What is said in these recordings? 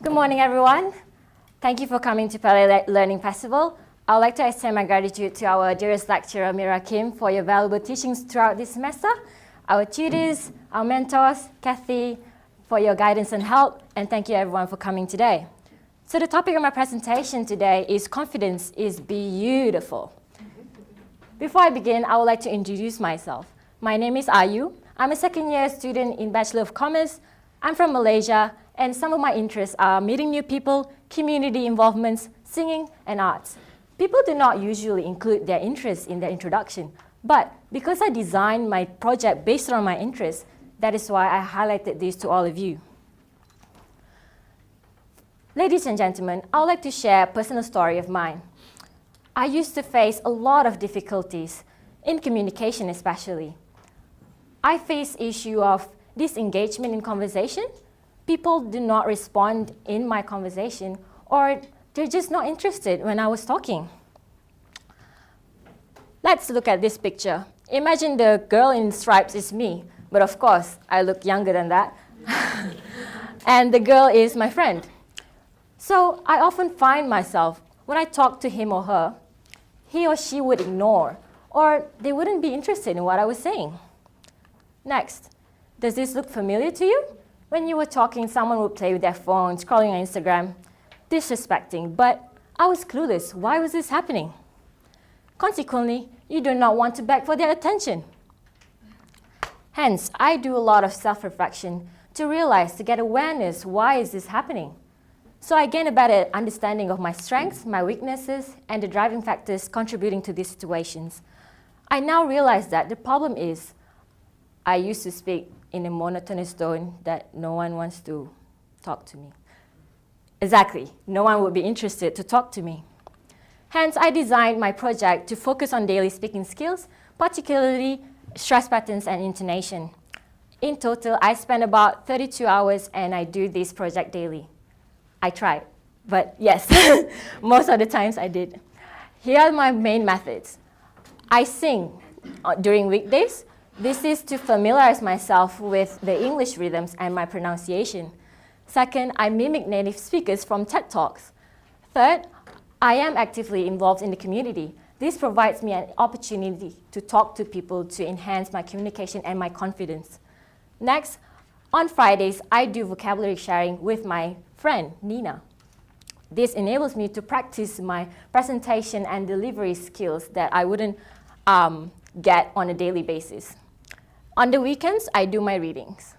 Good morning, everyone. Thank you for coming to PELE Learning Festival. I would like to extend my gratitude to our dearest lecturer, Mira Kim, for your valuable teachings throughout this semester, our tutors, our mentors, Kathy, for your guidance and help, and thank you everyone for coming today. So the topic of my presentation today is confidence is beautiful. Before I begin, I would like to introduce myself. My name is Ayu. I'm a second-year student in Bachelor of Commerce. I'm from Malaysia, and some of my interests are meeting new people, community involvements, singing, and arts. People do not usually include their interests in their introduction, but because I designed my project based on my interests, that is why I highlighted this to all of you. Ladies and gentlemen, I would like to share a personal story of mine. I used to face a lot of difficulties, in communication especially. I face issue of disengagement in conversation. People do not respond in my conversation, or they're just not interested when I was talking. Let's look at this picture. Imagine the girl in stripes is me, but of course, I look younger than that. And the girl is my friend. So I often find myself, when I talk to him or her, he or she would ignore, or they wouldn't be interested in what I was saying. Next, does this look familiar to you? When you were talking, someone would play with their phone, scrolling on Instagram, disrespecting, but I was clueless. Why was this happening? Consequently, you do not want to beg for their attention. Hence, I do a lot of self-reflection to realize, to get awareness, why is this happening? So I gain a better understanding of my strengths, my weaknesses, and the driving factors contributing to these situations. I now realize that the problem is I used to speak in a monotonous tone that no one wants to talk to me. Exactly, no one would be interested to talk to me. Hence, I designed my project to focus on daily speaking skills, particularly stress patterns and intonation. In total, I spend about 32 hours and I do this project daily. I tried, but yes, most of the times I did. Here are my main methods. I sing during weekdays. This is to familiarize myself with the English rhythms and my pronunciation. Second, I mimic native speakers from TED Talks. Third, I am actively involved in the community. This provides me an opportunity to talk to people to enhance my communication and my confidence. Next, on Fridays, I do vocabulary sharing with my friend, Nina. This enables me to practice my presentation and delivery skills that I wouldn't get on a daily basis. On the weekends, I do my readings.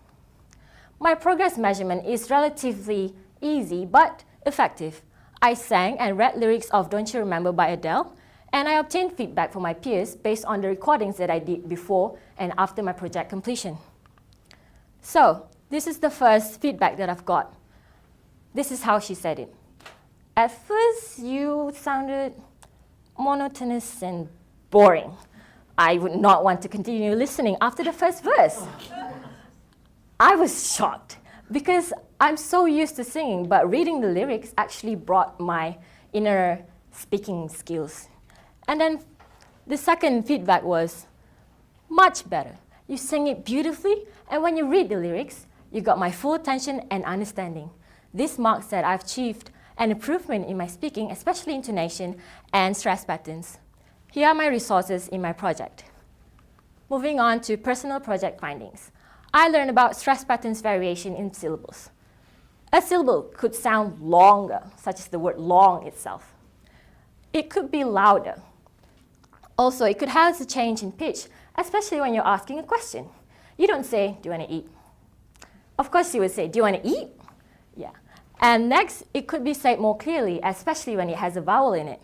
My progress measurement is relatively easy but effective. I sang and read lyrics of Don't You Remember by Adele, and I obtained feedback from my peers based on the recordings that I did before and after my project completion. So, this is the first feedback that I've got. This is how she said it. At first, you sounded monotonous and boring. I would not want to continue listening after the first verse. I was shocked because I'm so used to singing, but reading the lyrics actually brought my inner speaking skills. And then the second feedback was much better. You sing it beautifully, and when you read the lyrics, you got my full attention and understanding. This marks that I've achieved an improvement in my speaking, especially intonation and stress patterns. Here are my resources in my project. Moving on to personal project findings. I learned about stress patterns variation in syllables. A syllable could sound longer, such as the word long itself. It could be louder. Also, it could have a change in pitch, especially when you're asking a question. You don't say, do you want to eat? Of course you would say, do you want to eat? Yeah. And next, it could be said more clearly, especially when it has a vowel in it.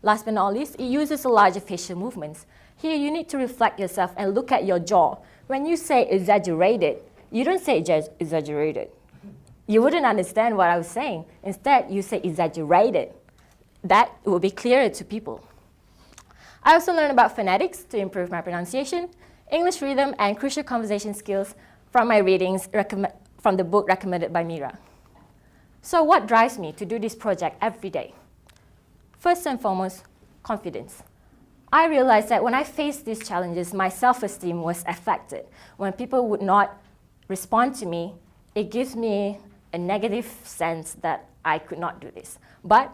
Last but not least, it uses a larger facial movements. Here, you need to reflect yourself and look at your jaw. When you say exaggerated, you don't say exaggerated. You wouldn't understand what I was saying. Instead, you say exaggerated. That will be clearer to people. I also learned about phonetics to improve my pronunciation, English rhythm, and crucial conversation skills from my readings from the book recommended by Mira. So what drives me to do this project every day? First and foremost, confidence. I realized that when I faced these challenges, my self-esteem was affected. When people would not respond to me, it gives me a negative sense that I could not do this. But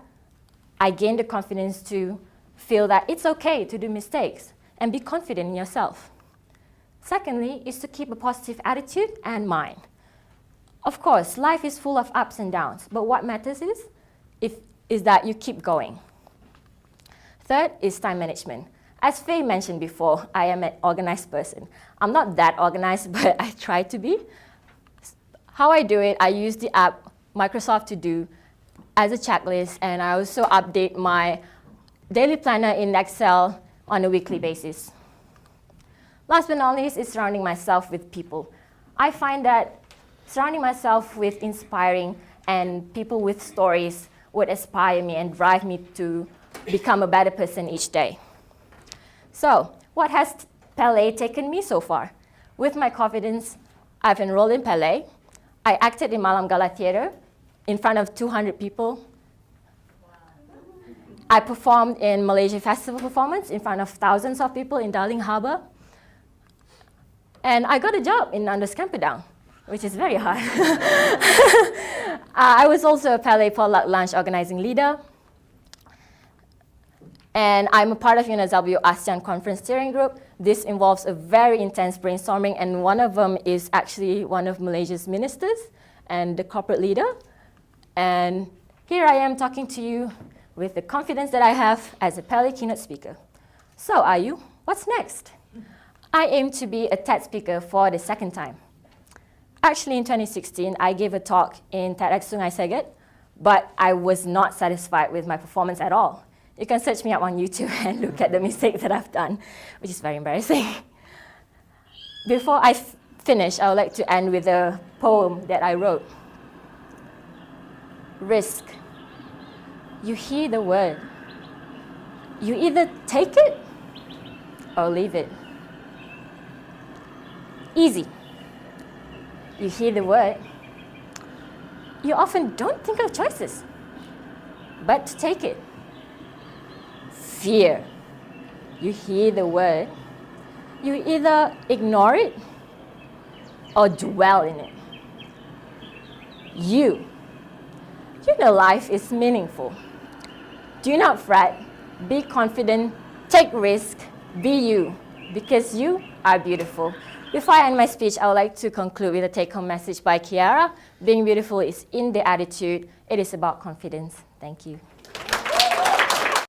I gained the confidence to feel that it's okay to do mistakes and be confident in yourself. Secondly, is to keep a positive attitude and mind. Of course, life is full of ups and downs, but what matters is that you keep going. Third is time management. As Faye mentioned before, I am an organized person. I'm not that organized, but I try to be. How I do it, I use the app Microsoft To Do as a checklist, and I also update my daily planner in Excel on a weekly basis. Last but not least is surrounding myself with people. I find that surrounding myself with inspiring and people with stories would inspire me and drive me to become a better person each day. So, what has PELE taken me so far? With my confidence, I've enrolled in PELE. I acted in Malam Gala Theatre in front of 200 people. I performed in Malaysia Festival performance in front of thousands of people in Darling Harbour. And I got a job in Nandos Camperdown, which is very hard. I was also a PELE potluck lunch organizing leader. And I'm a part of UNSW ASEAN Conference Steering Group. This involves a very intense brainstorming, and one of them is actually one of Malaysia's ministers and the corporate leader. And here I am talking to you with the confidence that I have as a PELE keynote speaker. So are you? What's next? I aim to be a TED speaker for the second time. Actually, in 2016, I gave a talk in TEDx Sungai Segat, but I was not satisfied with my performance at all. You can search me up on YouTube and look at the mistakes that I've done, which is very embarrassing. Before I finish, I would like to end with a poem that I wrote. Risk. You hear the word. You either take it or leave it. Easy. You hear the word. You often don't think of choices, but to take it. Fear. You hear the word. You either ignore it or dwell in it. You know life is meaningful. Do not fret. Be confident. Take risk. Be you, because you are beautiful. Before I end my speech, I would like to conclude with a take-home message by Kiara. Being beautiful is in the attitude. It is about confidence. Thank you.